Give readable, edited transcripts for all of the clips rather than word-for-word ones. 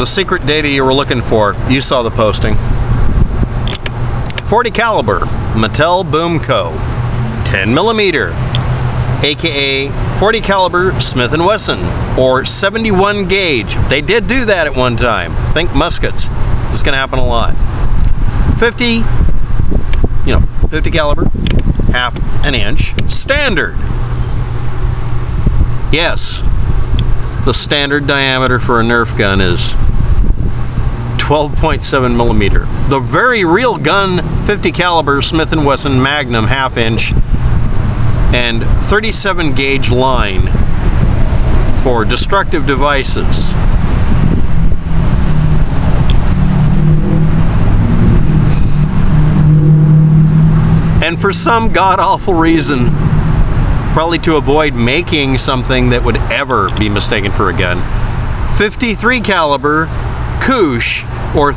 the secret data you were looking for. You saw the posting. 40 caliber, Mattel Boom Co. 10 millimeter, aka 40 caliber Smith & Wesson, or 71 gauge. They did do that at one time. Think muskets. It's going to happen a lot. 50 caliber, half an inch, standard. Yes, the standard diameter for a Nerf gun is 12.7 millimeter. The very real gun, 50 caliber Smith & Wesson Magnum half inch and 37 gauge line for destructive devices. And for some god-awful reason, probably to avoid making something that would ever be mistaken for a gun, 53 caliber Koosh, or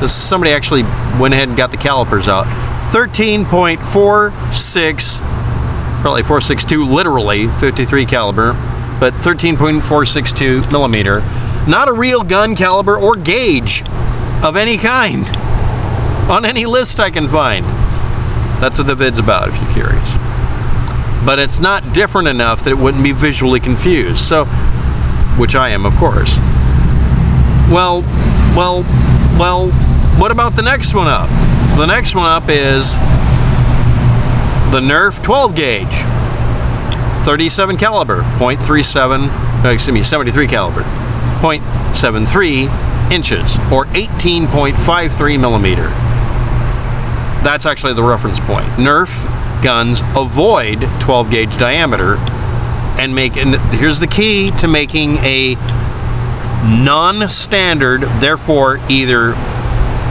somebody actually went ahead and got the calipers out, 13.46, probably 462, literally 53 caliber, but 13.462 millimeter. Not a real gun caliber or gauge of any kind on any list I can find. That's what the vid's about, if you're curious. But it's not different enough that it wouldn't be visually confused. So, which I am, of course. Well, what about the next one up? The next one up is the Nerf 12 gauge, 37 caliber, 73 caliber, 0.73 inches, or 18.53 millimeter. That's actually the reference point. Nerf guns avoid 12 gauge diameter and here's the key to making a non-standard, therefore either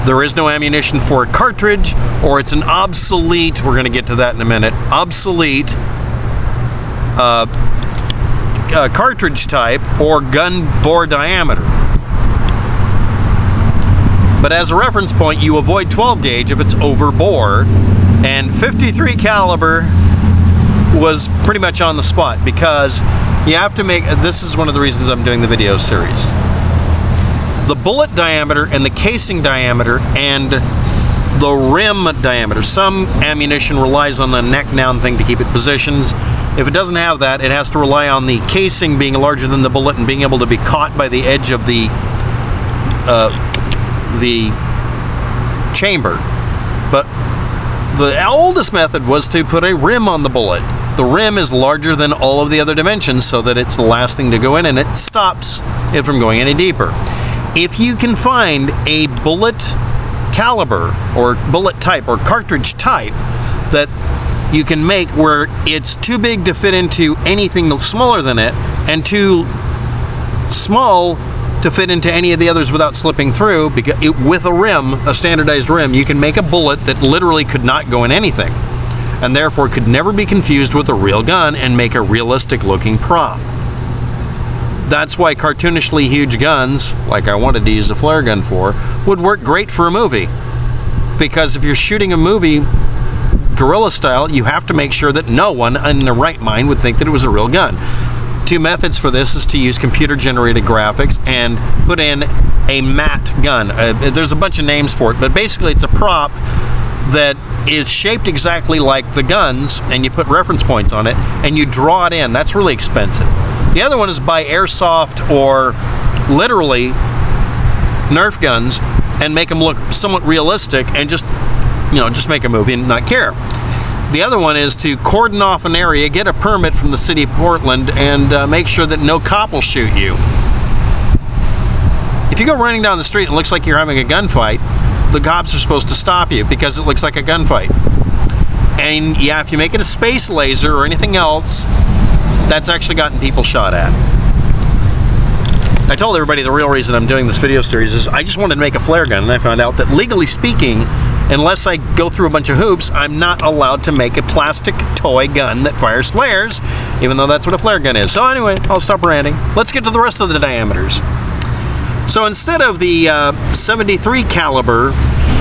there is no ammunition for a cartridge or it's an obsolete, we're going to get to that in a minute, obsolete cartridge type or gun bore diameter. But as a reference point, you avoid 12 gauge if it's over bore, and 53 caliber was pretty much on the spot because you have to make, this is one of the reasons I'm doing the video series. The bullet diameter and the casing diameter and the rim diameter. Some ammunition relies on the neck down thing to keep it positioned. If it doesn't have that, it has to rely on the casing being larger than the bullet and being able to be caught by the edge of the chamber. But the oldest method was to put a rim on the bullet. The rim is larger than all of the other dimensions so that it's the last thing to go in and it stops it from going any deeper. If you can find a bullet caliber or bullet type or cartridge type that you can make where it's too big to fit into anything smaller than it and too small to fit into any of the others without slipping through, because with a rim, a standardized rim, you can make a bullet that literally could not go in anything and therefore could never be confused with a real gun and make a realistic looking prop. That's why cartoonishly huge guns, like I wanted to use a flare gun for, would work great for a movie. Because if you're shooting a movie guerrilla style, you have to make sure that no one in their right mind would think that it was a real gun. Two methods for this is to use computer-generated graphics and put in a matte gun. There's a bunch of names for it, but basically it's a prop that is shaped exactly like the guns, and you put reference points on it, and you draw it in. That's really expensive. The other one is buy airsoft or literally Nerf guns and make them look somewhat realistic and just make a movie and not care. The other one is to cordon off an area, get a permit from the city of Portland, and make sure that no cop will shoot you. If you go running down the street and it looks like you're having a gunfight, the cops are supposed to stop you because it looks like a gunfight. And yeah, if you make it a space laser or anything else, that's actually gotten people shot at. I told everybody the real reason I'm doing this video series is I just wanted to make a flare gun, and I found out that legally speaking, unless I go through a bunch of hoops, I'm not allowed to make a plastic toy gun that fires flares, even though that's what a flare gun is. So anyway, I'll stop ranting. Let's get to the rest of the diameters. So instead of the 73 caliber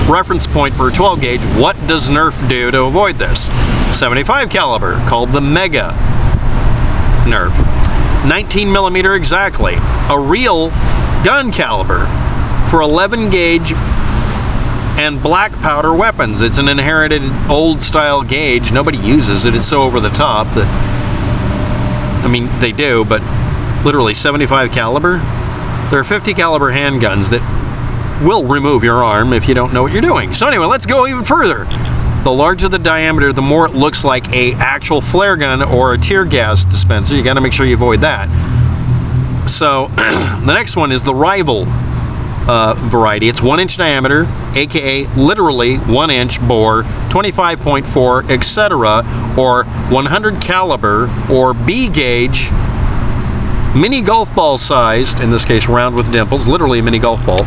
reference point for a 12 gauge, what does Nerf do to avoid this? 75 caliber, called the Mega Nerf. 19 millimeter exactly. A real gun caliber for 11 gauge and black powder weapons. It's an inherited old style gauge. Nobody uses it. It's so over the top that, I mean, they do, but literally 75 caliber. There are 50 caliber handguns that will remove your arm if you don't know what you're doing. So anyway, let's go even further. The larger the diameter, the more it looks like a actual flare gun or a tear gas dispenser. You got to make sure you avoid that. So the next one is the rival variety. It's 1 inch diameter, aka literally 1 inch bore, 25.4, etc., or 100 caliber or B gauge, mini golf ball sized, in this case round with dimples, literally a mini golf ball.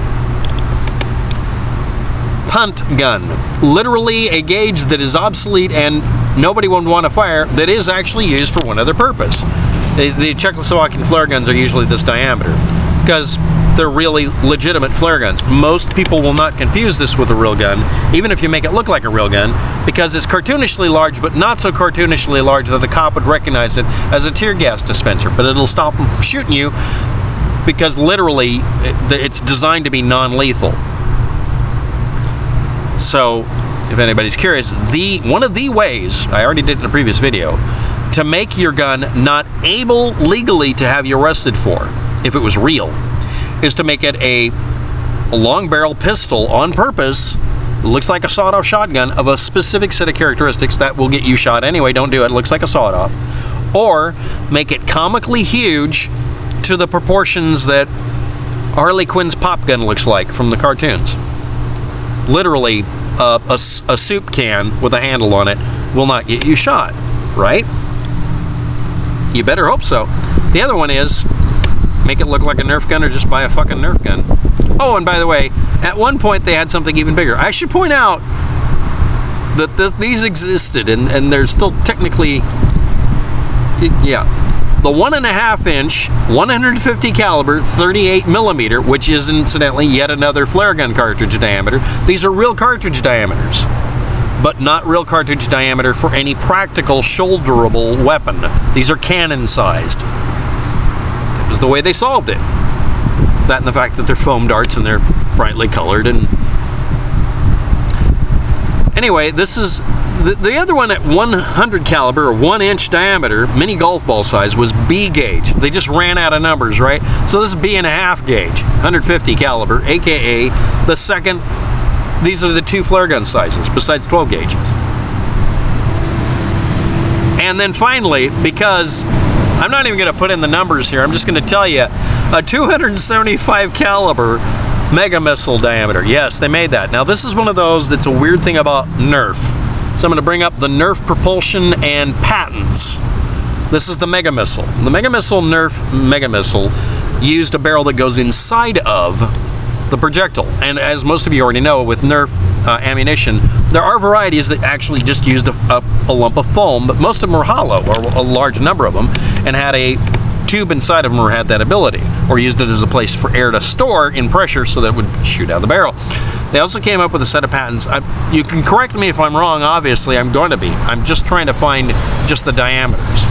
Punt gun, literally a gauge that is obsolete and nobody would want to fire, that is actually used for one other purpose. The Czechoslovakian flare guns are usually this diameter because they're really legitimate flare guns. Most people will not confuse this with a real gun, even if you make it look like a real gun, because it's cartoonishly large, but not so cartoonishly large that the cop would recognize it as a tear gas dispenser. But it'll stop them from shooting you because literally it's designed to be non-lethal. So, if anybody's curious, one of the ways, I already did it in a previous video, to make your gun not able legally to have you arrested for, if it was real, is to make it a long barrel pistol on purpose. It looks like a sawed-off shotgun of a specific set of characteristics that will get you shot anyway. Don't do it. It looks like a sawed-off. Or make it comically huge to the proportions that Harley Quinn's pop gun looks like from the cartoons. Literally, a soup can with a handle on it will not get you shot, right? You better hope so. The other one is make it look like a Nerf gun or just buy a fucking Nerf gun. Oh, and by the way, at one point they had something even bigger. I should point out that these existed, and they're still technically, yeah. The 1.5 inch, 150 caliber, 38 millimeter, which is incidentally yet another flare gun cartridge diameter. These are real cartridge diameters, but not real cartridge diameter for any practical shoulderable weapon. These are cannon sized. That was the way they solved it. That and the fact that they're foam darts and they're brightly colored. And anyway, this is the other one at 100 caliber or 1 inch diameter, mini golf ball size, was B gauge. They just ran out of numbers, right? So this is B.5 gauge, 150 caliber, aka the second. These are the two flare gun sizes besides 12 gauges. And then finally, because I'm not even going to put in the numbers here, I'm just going to tell you, a 275 caliber mega missile diameter. Yes, they made that. Now this is one of those that's a weird thing about Nerf. So I'm going to bring up the Nerf propulsion and patents. This is the mega missile. The mega missile, Nerf mega missile, used a barrel that goes inside of the projectile. And as most of you already know, with Nerf ammunition, there are varieties that actually just used a lump of foam, but most of them were hollow, or a large number of them, and had a tube inside of them or had that ability, or used it as a place for air to store in pressure so that it would shoot out of the barrel. They also came up with a set of patents. You can correct me if I'm wrong, obviously I'm going to be. I'm just trying to find just the diameters,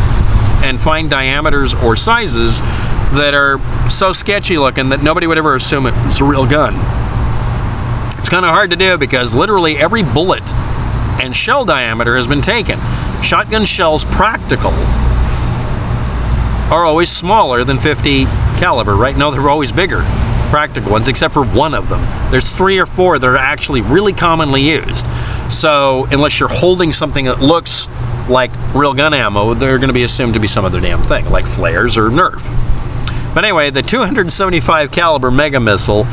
and find diameters or sizes that are so sketchy looking that nobody would ever assume it was a real gun. It's kind of hard to do because literally every bullet and shell diameter has been taken. Shotgun shells practical are always smaller than 50 caliber, right? No, they're always bigger, practical ones, except for one of them. There's 3 or 4 that are actually really commonly used. So unless you're holding something that looks like real gun ammo, they're going to be assumed to be some other damn thing, like flares or Nerf. But anyway, the 275 caliber mega missile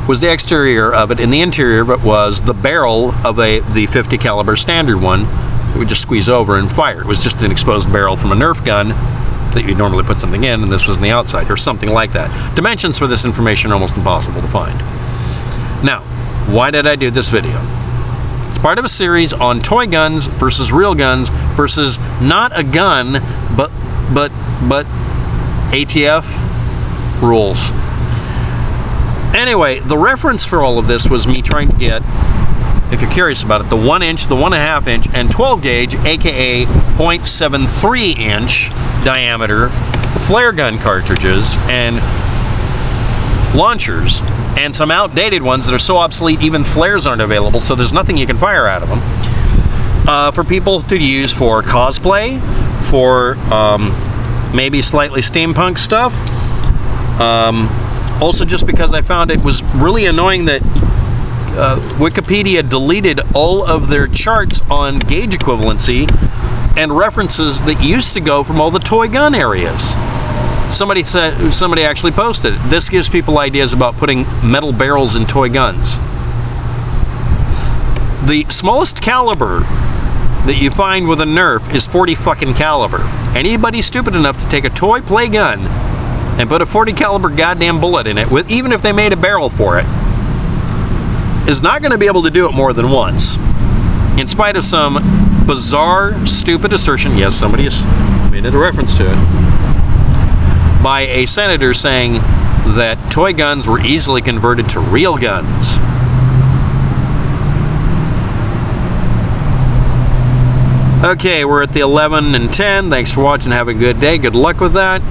was the exterior of it, and the interior of it was the barrel of the 50 caliber standard one. It would just squeeze over and fire. It was just an exposed barrel from a Nerf gun that you normally put something in, and this was on the outside, or something like that. Dimensions for this information are almost impossible to find. Now, why did I do this video? It's part of a series on toy guns versus real guns versus not a gun, but ATF rules. Anyway, the reference for all of this was me trying to get, if you're curious about it, the 1 inch, the 1.5 inch, and 12 gauge, aka 0.73 inch diameter flare gun cartridges and launchers, and some outdated ones that are so obsolete even flares aren't available, so there's nothing you can fire out of them, for people to use for cosplay, for maybe slightly steampunk stuff. Also, just because I found it was really annoying that Wikipedia deleted all of their charts on gauge equivalency and references that used to go from all the toy gun areas. Somebody actually posted it. This gives people ideas about putting metal barrels in toy guns. The smallest caliber that you find with a Nerf is 40 fucking caliber. Anybody stupid enough to take a toy play gun and put a 40 caliber goddamn bullet in it, even if they made a barrel for it, is not going to be able to do it more than once. In spite of some bizarre, stupid assertion, yes, somebody has made a reference to it, by a senator saying that toy guns were easily converted to real guns. Okay, we're at the 11 and 10. Thanks for watching. Have a good day. Good luck with that.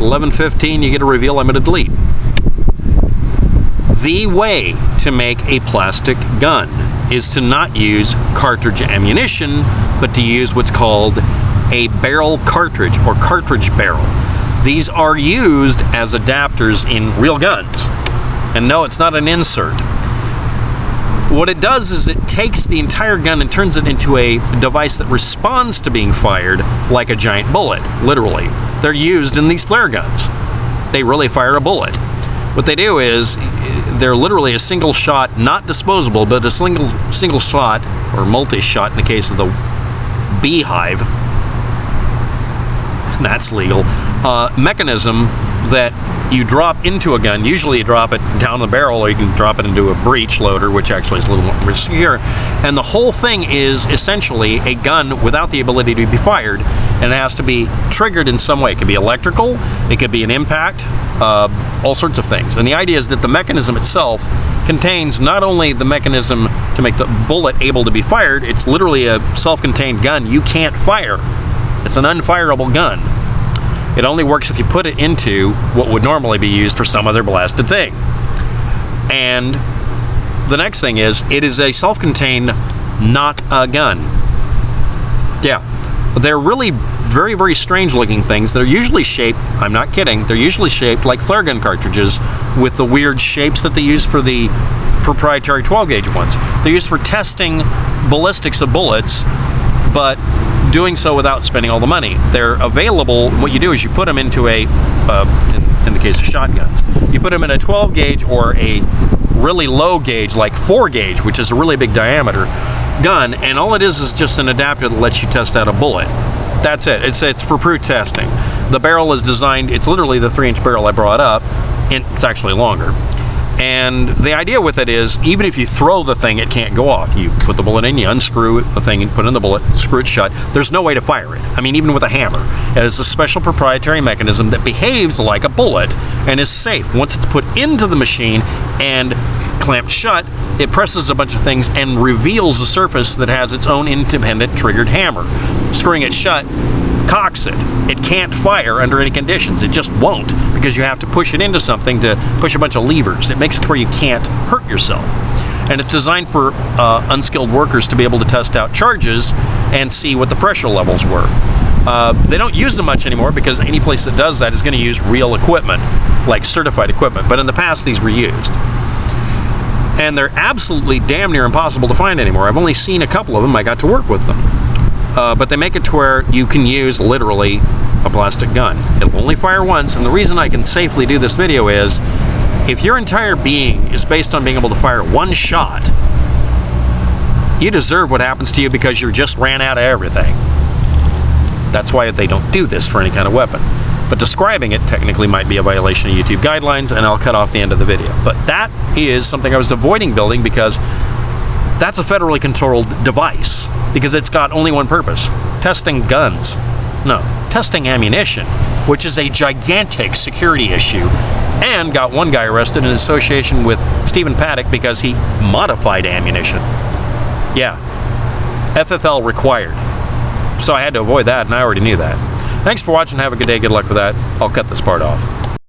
11:15, you get a reveal. I'm going to delete. The way to make a plastic gun is to not use cartridge ammunition, but to use what's called a barrel cartridge or cartridge barrel. These are used as adapters in real guns. And no, it's not an insert. What it does is it takes the entire gun and turns it into a device that responds to being fired like a giant bullet, literally. They're used in these flare guns. They really fire a bullet. What they do is, they're literally a single shot, not disposable, but a single shot, or multi-shot in the case of the Beehive, that's legal, mechanism that you drop into a gun. Usually you drop it down the barrel, or you can drop it into a breech loader, which actually is a little more secure. And the whole thing is essentially a gun without the ability to be fired, and it has to be triggered in some way. It could be electrical, it could be an impact, all sorts of things. And the idea is that the mechanism itself contains not only the mechanism to make the bullet able to be fired, it's literally a self-contained gun you can't fire. It's an unfireable gun. It only works if you put it into what would normally be used for some other blasted thing. And the next thing is, it is a self-contained, not a gun. Yeah. They're really very, very strange looking things. They're usually shaped, I'm not kidding, they're usually shaped like flare gun cartridges with the weird shapes that they use for the proprietary 12 gauge ones. They're used for testing ballistics of bullets, but doing so without spending all the money. They're available. What you do is you put them into a, in the case of shotguns, you put them in a 12 gauge or a really low gauge, like 4 gauge, which is a really big diameter gun, and all it is just an adapter that lets you test out a bullet. That's it. It's for proof testing. The barrel is designed, it's literally the 3-inch barrel I brought up, and it's actually longer. And the idea with it is, even if you throw the thing, it can't go off. You put the bullet in, you unscrew the thing, and put in the bullet, screw it shut. There's no way to fire it. I mean, even with a hammer. It is a special proprietary mechanism that behaves like a bullet and is safe. Once it's put into the machine and clamped shut, it presses a bunch of things and reveals a surface that has its own independent triggered hammer. Screwing it shut cocks it. It can't fire under any conditions. It just won't, because you have to push it into something to push a bunch of levers. It makes it where you can't hurt yourself. And it's designed for unskilled workers to be able to test out charges and see what the pressure levels were. They don't use them much anymore, because any place that does that is going to use real equipment, like certified equipment. But in the past, these were used. And they're absolutely damn near impossible to find anymore. I've only seen a couple of them. I got to work with them. But they make it to where you can use literally a plastic gun. It'll only fire once, and the reason I can safely do this video is, if your entire being is based on being able to fire one shot, you deserve what happens to you because you just ran out of everything. That's why they don't do this for any kind of weapon. But describing it technically might be a violation of YouTube guidelines, and I'll cut off the end of the video. But that is something I was avoiding building, because that's a federally controlled device, because it's got only one purpose: testing guns. No, testing ammunition, which is a gigantic security issue, and got one guy arrested in association with Stephen Paddock because he modified ammunition. Yeah, FFL required. So I had to avoid that, and I already knew that. Thanks for watching. Have a good day. Good luck with that. I'll cut this part off.